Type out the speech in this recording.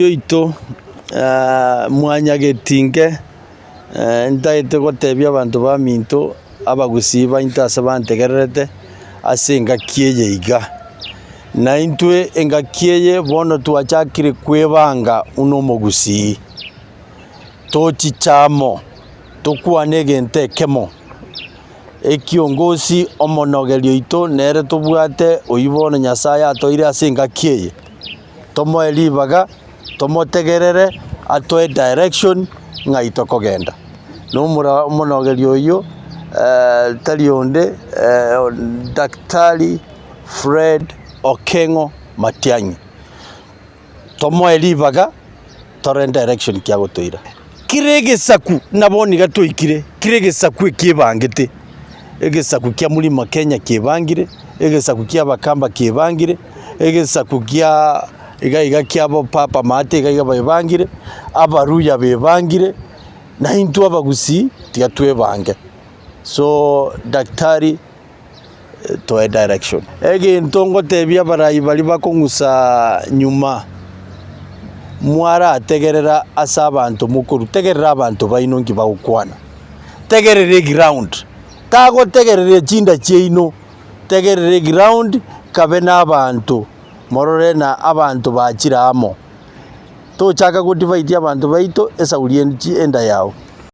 Yoito mwanya getinge ntaite gotebia abantu ba minto abagusiba intase bantegererete ase engaki eye iga na intwe engaki eye bono twachakire kwebanga uno omogusii tochichamo tokwana egento ekemo ekiongosi omonogerio ito nere tobwate oibono Nyasaye atoire ase engaki eye tomoe ribaga tomotegerere atoe direction ng'ai tokogenda nomura omonogerio oyo tari onde Daktari Fred Okengo Matiang'i tomoe ribaga tore direction kia gotoire kire egesaku naboni gatoikire kire egesaku ekiebangete egesaku kia Mlima Kenya kiebangire egesaku kia Bakamba kiebangire egesaku kia iga kiabo papa mate iga bebangire abaruya bebangire na intwe abagusi tiga twebange so daktari toe direction egento ngotebia barayi bali bakong'usa nyuma mwara ategerera asa abantu mukuru tegerera abantu baino nki bagukwana tegerere ground tago tegerere chinda cheino tegerere ground kabe n'abantu morore na abantu bachira amo tochaka kudivide abantu baito esaurienchi enda yao.